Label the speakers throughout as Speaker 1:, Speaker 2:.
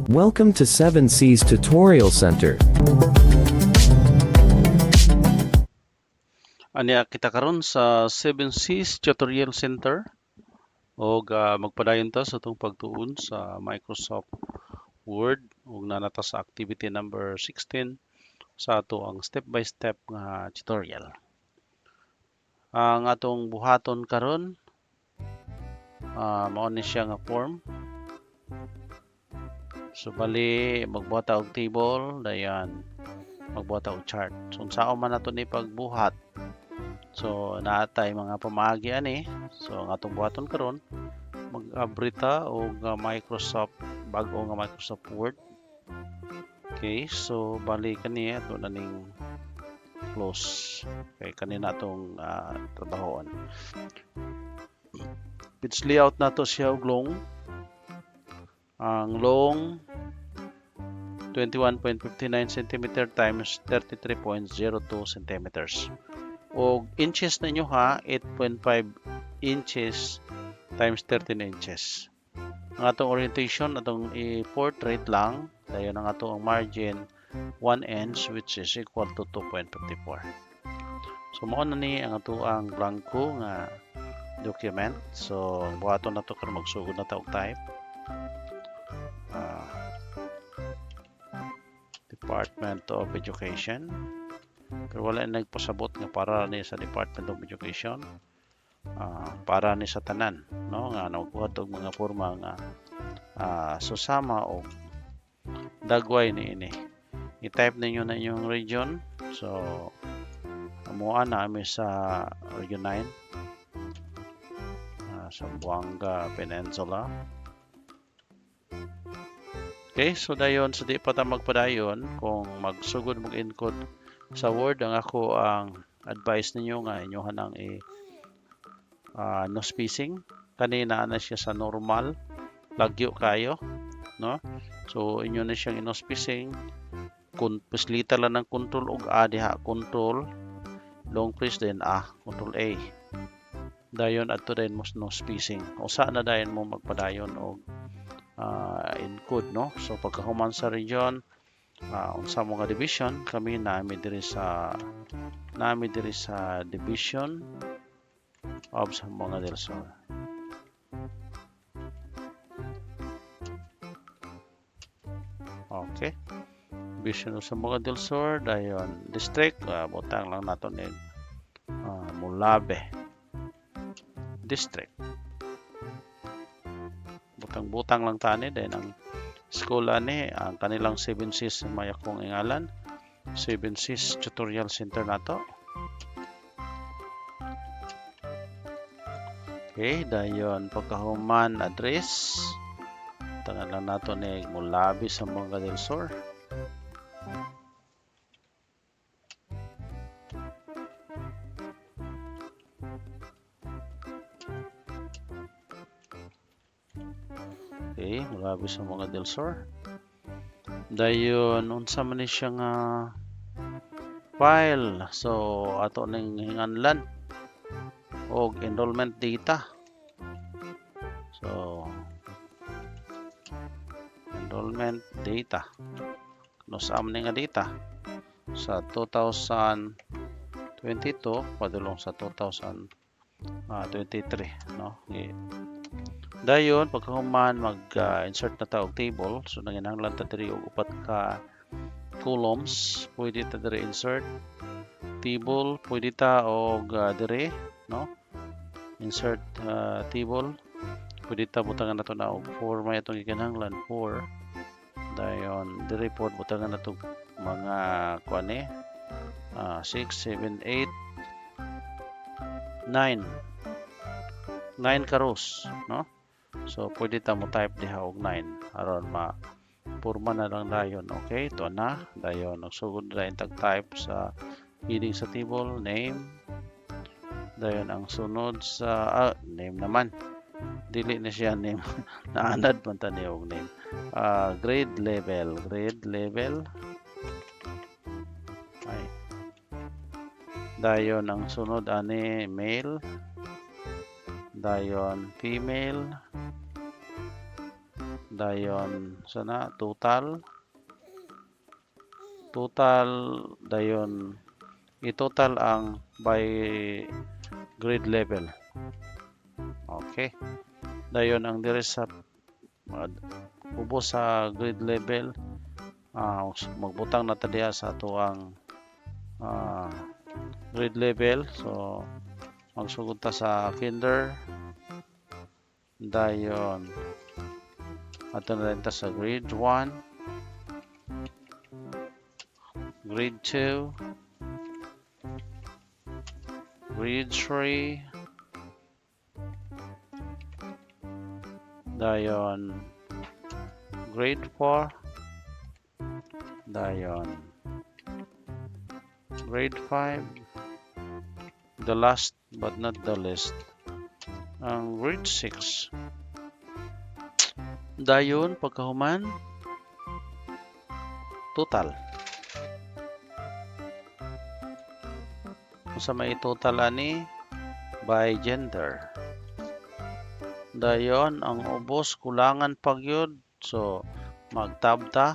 Speaker 1: Welcome to 7C's Tutorial Center.
Speaker 2: Anya kita karon sa 7C's Tutorial Center o magpadayon ta sa itong pagtuon sa Microsoft Word ug nanata sa activity number 16 sa ato ang step-by-step nga tutorial. Ang atong buhaton karon mao ni siya nga form. So bali magbuhat ta og table dayan magbuhat ta og chart. So unsaon man nato ni pagbuhat. So naatay mga pamaagi ani. So ang atong buhaton karon mag-abri ta og Microsoft bag-o nga Microsoft Word. Okay, so bali kani ato na ning close. Okay, kanina atong trabahoon. Page layout nato siya og long. Ang long 21.59 cm times 33.02 cm. O inches ninyo ha, 8.5 inches times 13 inches. Ang atong orientation, atong i-portrait lang, dayon ang atong margin 1 inch which is equal to 2.54. So mao na ni ang ato ang blanco nga document. So buhaton na to karon magsugod na ta og type. Department of Education. Pero wala nagpasabot nga para ni sa Department of Education. Para ni sa tanan, no, nga nagbuhat og mga porma nga susama og dagway niini. I-type ninyo na inyong region. So amuha na mi sa Region 9. Zamboanga Peninsula. Okay, so dayon sa di pa ta magpadayon kung magsugod mag-encode sa Word ang ako ang advice ninyo nga inyohan ang no spacing. Kanina na siya sa normal, lagyo kayo, no? So inyo na siyang no spacing. Kung paslita lang ng control ug A diha, control long press din control A. Dayon adto din mo no spacing. Usa na dayon mo magpadayon og encode, no? So pagkahuman sa region unsa mo nga division kami naami diri sa division of Zamboanga del Sur. Okay, division of Zamboanga del Sur dayon district butang lang nato ni Mulabe district. Butang lang tani dahil ang school ani ang kanilang 7C's may akong ingalan 7C's Tutorial Center nato. Okay, dayon pagkahuman address tangan lang nato ni Mulabe sa Zamboanga del Sur. Okay, Mulabe sa Zamboanga del Sur. Dayon unsa man ni siya nga file. So ato ning hinganlan og enrollment data. So enrollment data. No sa amning nga data sa 2022 padulong sa 2023, no? Dayon pagkahuman mag-insert na ta og table. So nanginahanglan ta diri og upat ka columns. Pwede ta diri insert table, pwede ta og diri, no? Insert table. Pwede ta butangan nato na og 4 may atong gikinahanglan 4. Dayon diri pod butangan nato mga kuani 6, 7, 8, 9 ka rows, no? So pwede ta mo type diha og 9 aron ma-porma na lang dayon. Okay, ito na dayon nagsugod na tag type sa heading sa table name. Dayon ang sunod sa name naman dili na siya name naanad man ta niya og name. Grade level ay dayon ang sunod ani male, dayon female, dayon sana total dayon i-total ang by grade level. Okay, dayon ang dire sa ubos sa grade level, magbutang na ta diha sa ato ang grade level. So magsugod ta sa kinder, dayon ato na rin ta sa grade 1, grade 2, grade 3, dayon grade 4, dayon grade 5, the last but not the least ang grade 6. Dayon pagkahuman total, sa may total ani by gender. Dayon ang ubos kulangan pagyud, so magtab ta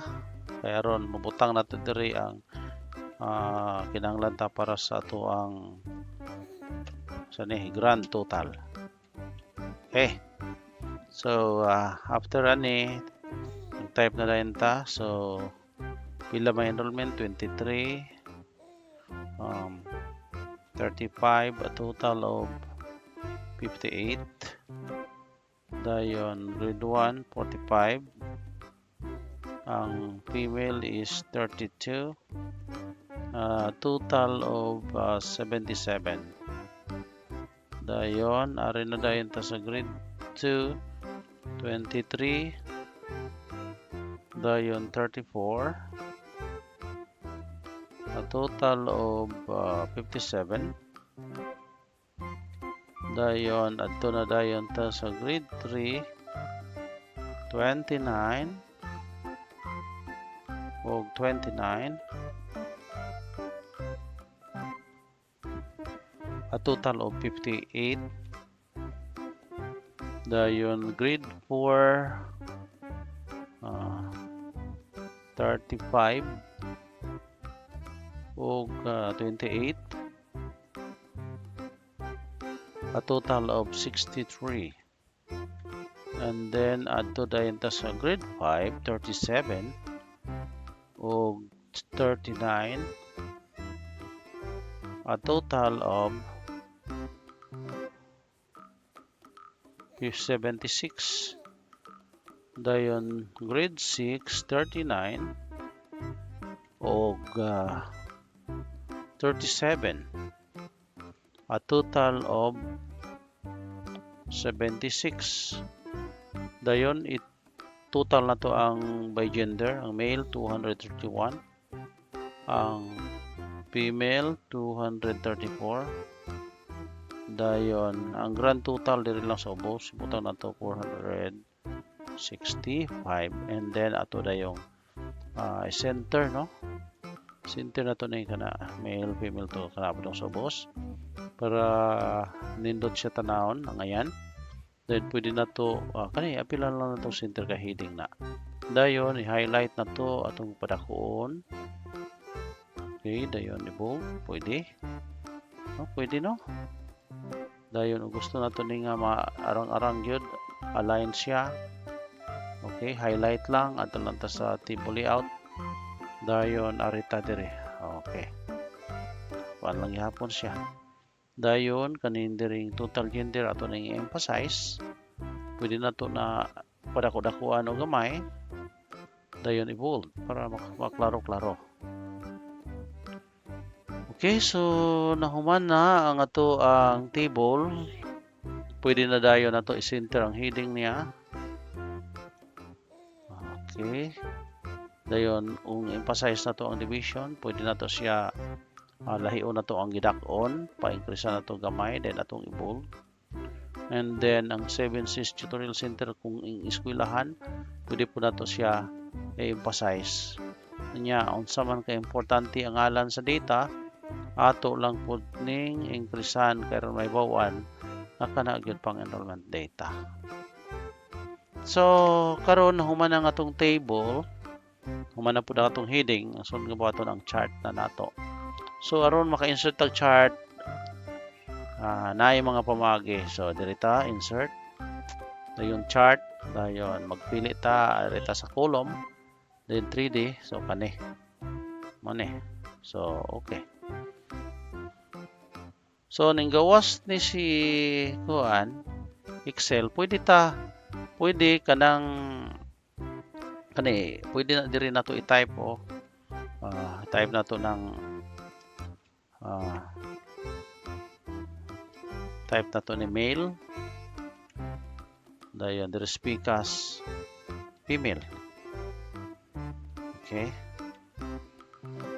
Speaker 2: kaya ron mabutang nato diri ang kinahanglan ta para sa ato ang grand total. Okay, so after ani type na dayon ta. So pila may enrollment? 23, 35, a total of 58. Dayon grade 1 45, ang female is 32, total of 77. Dayon ari na dayon ta sa grade 2 23, dayon 34, a total of 57. Dayon adto na dayon ta sa grade 3 29 og 29, a total of 58. Dayon grade 4 35 og 28, a total of 63. And then adto dayon ta sa grade 5 37 og 39, a total of 76. Dayon grade 6 39 og 37, a total of 76. Dayon total na to ang by gender, ang male 231, ang female 234. Dayon ang grand total diri lang sa ubos butang na to 465. And then ato dayong center, no, center na to na kana male female to kana padong sa ubos para nindot siya tanawon ang ayan. Then pwede na to kani apilan lang na to center ka heading na. Dayon i-highlight na to atong padakuon. Okay, dayon i-bold pwede. No, pwede no. Dayon gusto na to ni nga maarang-arang gyud align siya. Okay, highlight lang ato lang ta sa table layout. Dayon arita dire. Okay, kuan lang gihapon siya. Dayon kanin diring total gender ato nang i-emphasize. Pwede na to na padako-dakuan o gamay. Dayon i-bold para maklaro-klaro. Okay, so nahuman na ang ato ang table. Pwede na dayon na to i-center ang heading niya. Okay, dayon kung emphasize na to ang division, pwede na to siya lahion na to ang gidak-on, pa-increase na to gamay, then atong i-bold. And then ang 7Cs Tutorial Center kung eskwelahan, pwede po na to siya i-emphasize. Nya unsa man ka importante ang ngalan sa data, ato lang po ning increasean karon may bawan na kana gyud pang enrollment data. So karon human na nga tong table, human na pud ang atong heading, sunod nga buhaton ang chart na nato. So aron maka-insert tag chart, naay mga pamagi. So dirita insert, dayon chart, dayon magpili ta dirita sa column, then 3D, so kani mo ni. So okay. So ning gawas ni si kuan Excel, pwede kanang pwede na diri nato i-type type nato ng type nato ni male, dayon diri speakers female. Okay,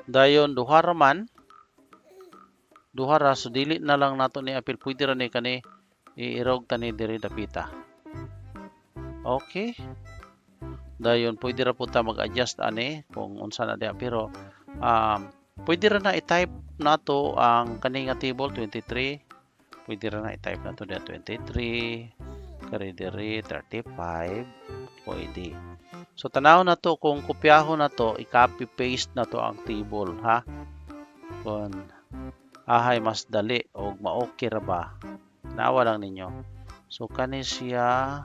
Speaker 2: dayon duha ra, so dili na lang nato ni apil, pwede ra ni kani iirog tani diri dapita. Okay, dayon pwede ra po ta mag-adjust ani kung unsa na diha, pero pwede ra na i-type nato ang kani nga table 23, pwede ra na i-type nato diha 23, kari diri 35, pwede. So tanaw na to, kung kopyahon na to, i-copy paste na to ang table, ha, kung ahay mas dali o ma-okay ra ba, nawa lang ninyo. So kani siya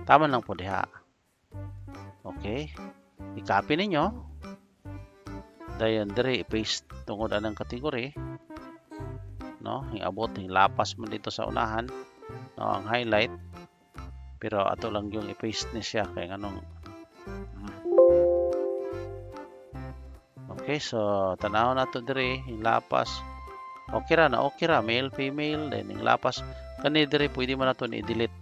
Speaker 2: tama lang po diha. Okay, i-copy ninyo, dayon diri i-paste tungod anang category, no, iabot lapas man dito sa unahan, no, ang highlight, pero ato lang yung i-paste ni siya kay nganong. Okay, so tanaw na to diri yung lapas, okay ra, male female, then yung lapas kani diri pwede man nato ni delete,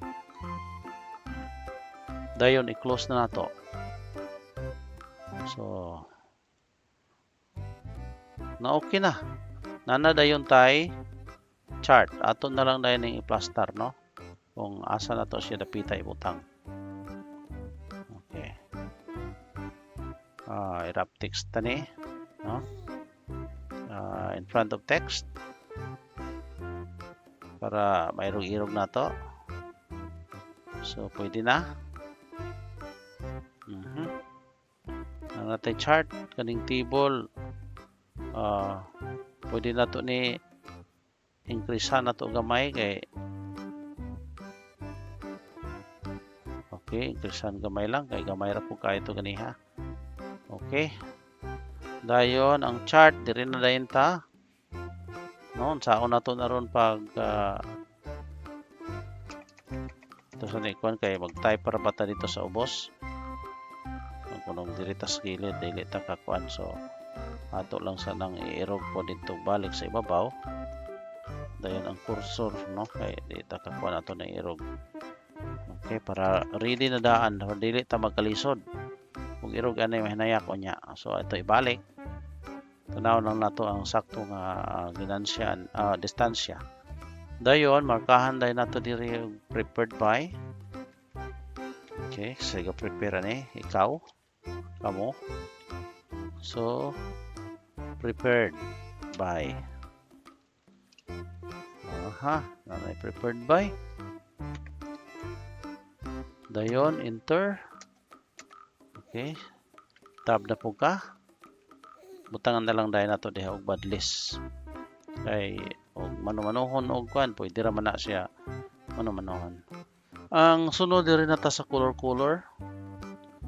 Speaker 2: dayon i-close na nato. So na okay na, nana dayon tay chart, ato na lang dayon ning i-plaster, no, kung asa na to siya dapita ibutang. Okay, i-wrap text tani, no, in front of text para mairog-irog na to. So pwede na. Ang natin chart kaning table, pwede na to ni increase na to gamay kay okay, increasean gamay lang kay gamay ra po kayo to ganiha. Okay, dayon ang chart diri na dayon ta, no, saon na to naron pag ito sa nikon kay mag-type para bata dito sa ubos, kunong diri ta sa gilid dili ta kakuan, so ato lang sa nang i-erog po dito balik sa ibabaw, dayon ang cursor, no, kay di ta kakuan ato na i-erog. Okay, para ready na daan, dili ta magkalisod kung irog anay mahinayak o nya. So ito ibalik, tanaw lang nato ang sakto nga ginansyan, distansya. Dayon markahan dayon nato diri prepared by. Okay, sige, prepare ni ikaw, kamo. So prepared by, nanay prepared by, dayon enter. Okay, tab na po ka, butangan na lang dahil nato diha og bad list kay og mano-manohon og kuan, pwede ra man na siya mano-manohon. Ang sunod diri nata sa color.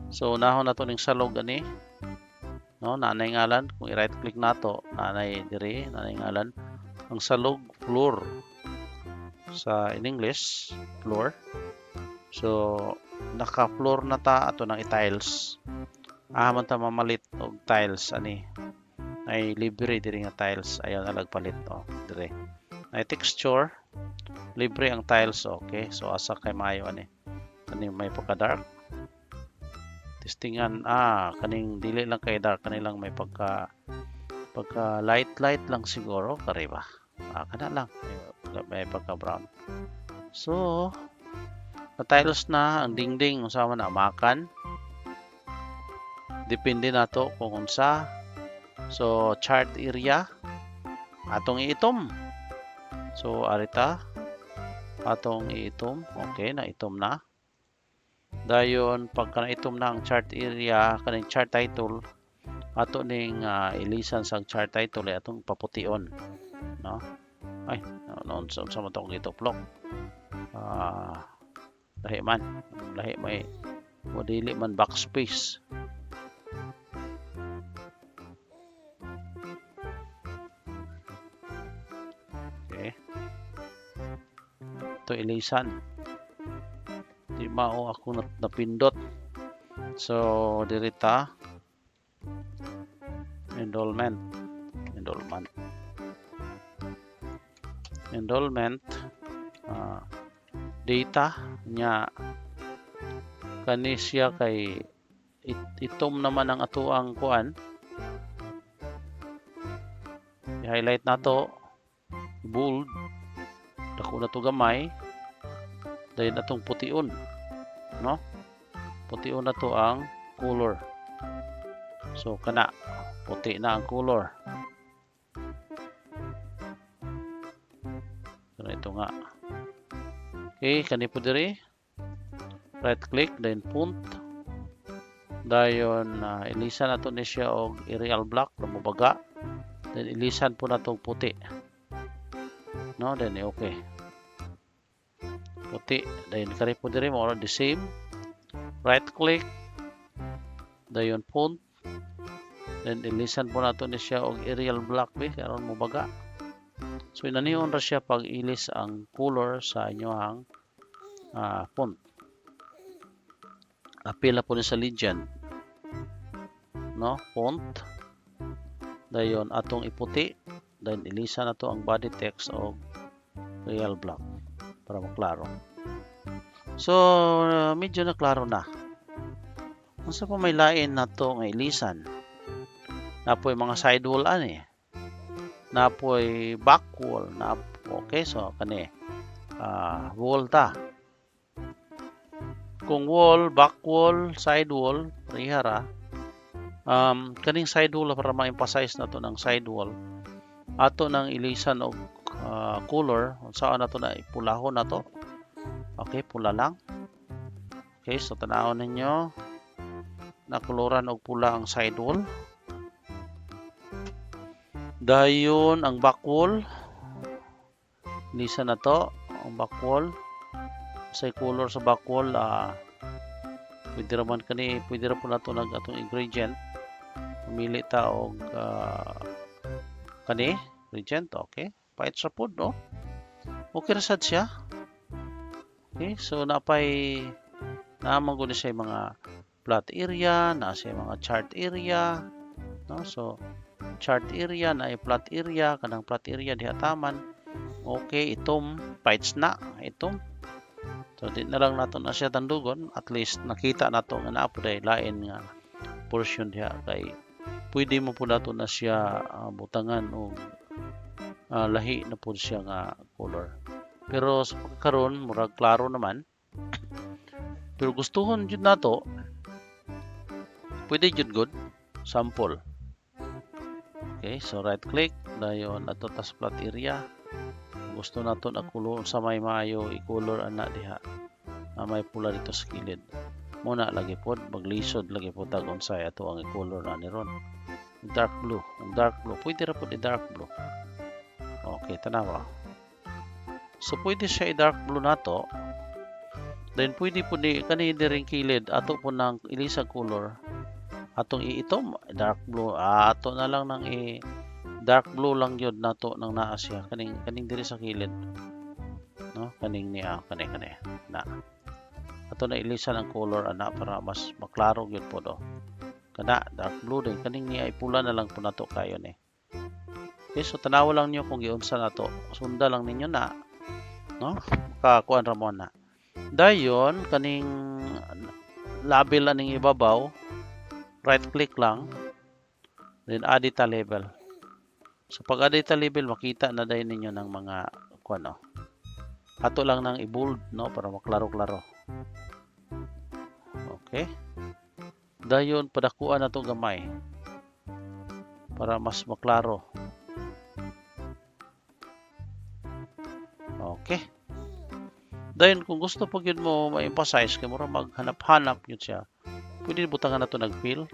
Speaker 2: So nahon nato ning salog ani, no, nanay ngalan, kung i-right click nato, nanay diri, nanay ngalan ang salog floor, sa in English floor. So naka-floor na ta, ato nang i-tiles. Man ta mamalit og tiles ani. Ay libre diri nga tiles, ayaw na lagpalit, dire. Ay texture, libre ang tiles, okay. So asa kay maayo ani. Kani may pagka-dark. Testingan, kaning dili lang kay dark, kani lang may pagka light lang siguro, kare ba. Kana lang may pagka brown. So na-tiles na ang dingding, usama na makan. Depende na to kung unsa. So chart area atong iitom. So arita atong iitom. Okay, na itom na. Dayon pagka naitom na ang chart area kaning chart title ato ning ilisan sa chart title ay atong papution, no? Ay, noon sa mo tong gituplok. Lahi man, lahi may o dili man backspace. Okay. Ito ilisan. Di mao ako napindot. So dirita enrollment data nya kani siya kay itom naman ang atuang kuan. I-highlight nato, bold, dako na to gamay, dahil natong pution, no? Pution na to ang color. So kana puti na ang color. So ito nga. Okay, kani po diri. Right click, then font. Dayon ilisan nato ni siya og Arial black na mubaga. Then ilisan po natong puti. No, then okay. Puti, then kani po diri mo the same. Right click. Dayon font. Then ilisan po nato ni siya og Arial black aron mubaga. So inaniyon ra siya pag ilis ang color sa inyohang font. Apila po ni sa legend, no? Font. Dayon atong iputi, then ilisan nato ang body text og Arial black para maklaro. So medyo na klaro na. Unsa pa may lain nato nga ilisan? Napoy mga sidewall ani. Napoy back wall, okay, so kani wall ta. Kung wall, back wall, side wall, parihara. Kaning side wall para ma-emphasize nato ng side wall. Ato nang ilisan og color, saan nato na ipulahon nato. Okay, pula lang. Okay, so tanawon ninyo nakuluran og pula ang side wall. Dayon ang back wall. Ilisan nato ang back wall. Sa color sa back wall pwede ra po nato nag atong ingredient. Pumili ta og kani ingredient, okay, pahit sa food, no? Okay ra sad siya. Okay, so naman gud siya mga plot area, na siya mga chart area, no? So chart area na plot area, kanang plot area diha taman. Okay, itom pahit na itom. So di na lang nato na siya tandugon, at least nakita nato nga naa po day lain nga portion diha kay pwede mo po nato na siya butangan o lahi na po siya nga color. Pero sa pagkaron murag klaro naman. Pero gustuhon jud nato, pwede jud good sample. Okay, so right click dayon ato tas plot area. Gusto nato na kulor sa may maayo i-color ana diha. May pula dito sa kilid. Muna lagi pod maglisod lagi pod tag unsay ato ang i-color na ni ron. Dark blue, pwede ra pod i-dark blue. Okay, tanawa. So pwede siya i-dark blue nato. Then pwede po kani diring kilid ato po nang ilisag color. Atong iitom dark blue. Ato na lang nang dark blue lang yun nato nang naa siya kaning diri sa kilid, no? Kaning niya kani na ato na ilisan ang color ana para mas maklaro gyud po do kana dark blue din kaning niya ipula na lang po nato kayo ni. Okay, so tanaw lang niyo kung giunsa nato, sunda lang ninyo na, no? Makakuan ra mo na. Dayon kaning label aning ibabaw, right click lang, then edit a label. So pag edit label makita na dahil ninyo ng mga kuno. Ato lang nang i-bold, no, para maklaro-klaro. Okay? Dayon padakuan na to gamay para mas maklaro. Okay. Dayon kung gusto po yun mo ma-emphasize kay mura maghanap-hanap yun siya. Pwede butangan na to nag-fill.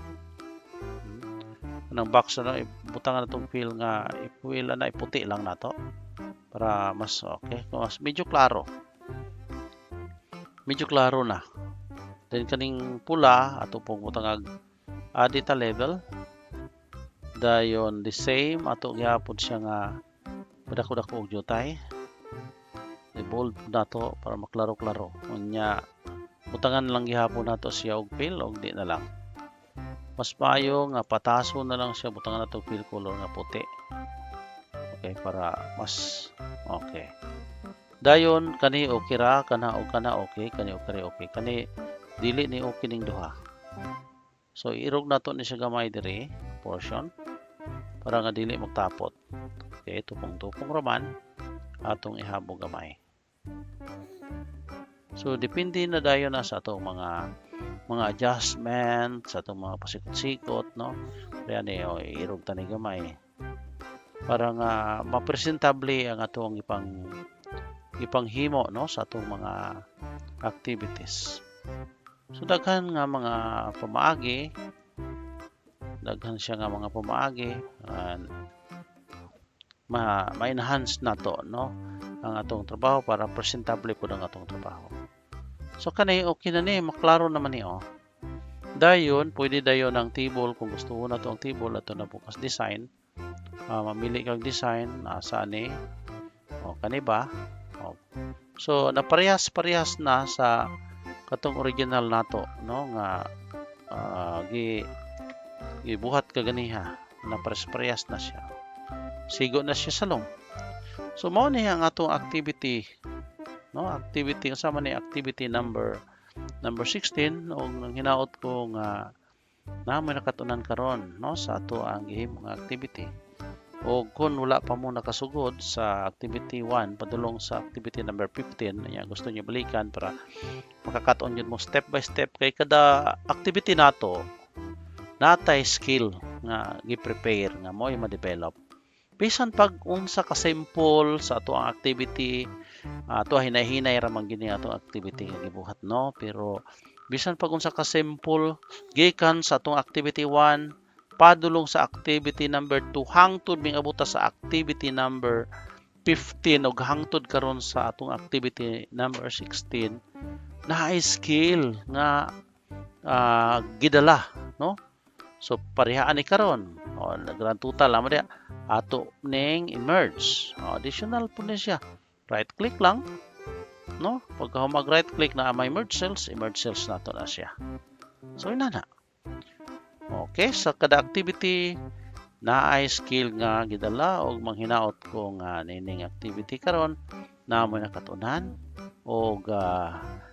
Speaker 2: Nang box na butangan na tong fill nga i-fill na iputi lang na to para mas okay, mas medyo klaro. Medyo klaro na. Then kaning pula ato pong butangag data level. Dayon the same ato gyapon siya nga padako-dako og jutay. I-bold na to para maklaro-klaro. Unya butangan lang gihapon nato siya og fill og di na lang. Mas maayo nga pataso na lang siya butangan nato fill color nga puti. Okay, para mas okay. Dayon kani okay ra kana og kana okay, kani okay. Kani dili ni okay ning duha. So irog nato ni siya gamay diri portion para nga dili magtapot. Okay, tupong-tupong raman atong ihabo gamay. So depende na dayon na sa atong mga adjustment sa atong mga pasikot-sikot, no? Kaya ni irog tani gamay para nga mapresentable ang atong ipanghimo, no, sa atong mga activities. So daghan nga mga pamaagi, daghan siya nga mga pamaagi ma-enhance na to, no, ang atong trabaho para presentable po ang atong trabaho. So kanay okay na ni, maklaro naman ni Dayon, pwede dayon ang table kung gusto mo na to ang table ato na bukas design. Mamili kang design asa ni kani ba? So naparehas-parehas na sa katong original nato, no, nga gibuhat kaganiha. Naparehas-parehas na siya. Sigo na siya sa long. So mao ni ang atong activity, no, activity kasama ni activity number 16 og nang hinaot ko nga na may nakatunan karon, no, sa ato ang gihimo nga activity. O kung wala pa mo nakasugod sa activity 1 padulong sa activity number 15 nya gusto niyo balikan para makakaton yun mo step by step kay kada activity nato natay skill nga gi-prepare nga mo ma-develop. Bisan pag unsa ka simple sa ato ang activity, ato hinay-hinay ra man gini ato activity nga gibuhat, no, pero bisan pag unsa ka simple gikan sa atong activity 1 padulong sa activity number 2 hangtod ming abuta sa activity number 15 ug hangtod karon sa atong activity number 16 naay skill nga gidala, no. So parehaan ni karon grand total amo dia ato ning emerge. Additional po na siya. Right click lang, no? Pagka mag right click na may merge cells nato na siya. So ina na. Okay, sa kada activity naay skill nga gidala og manghinaot ko nga nining activity karon na mo nakatunan og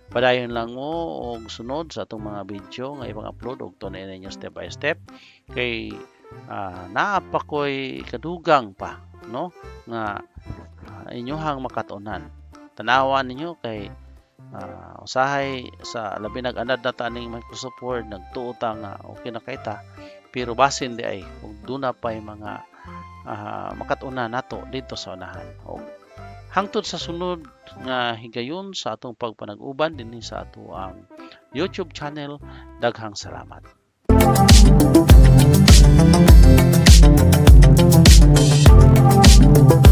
Speaker 2: padayon lang mo og sunod sa atong mga video nga ibang upload og tunay ninyo step by step kay naa pa koy kadugang pa, no, nga inyohang makatunan. Tanawan ninyo kay usahay sa labi nag-anad na taning Microsoft Word nagtuota nga okay na kay ta pero basin di ay ug duna pay mga makatunan nato dito sa unahan. Og hangtod sa sunod nga higayon sa atong pagpanag-uban dinhi sa ato ang YouTube channel, daghang salamat. Thank you.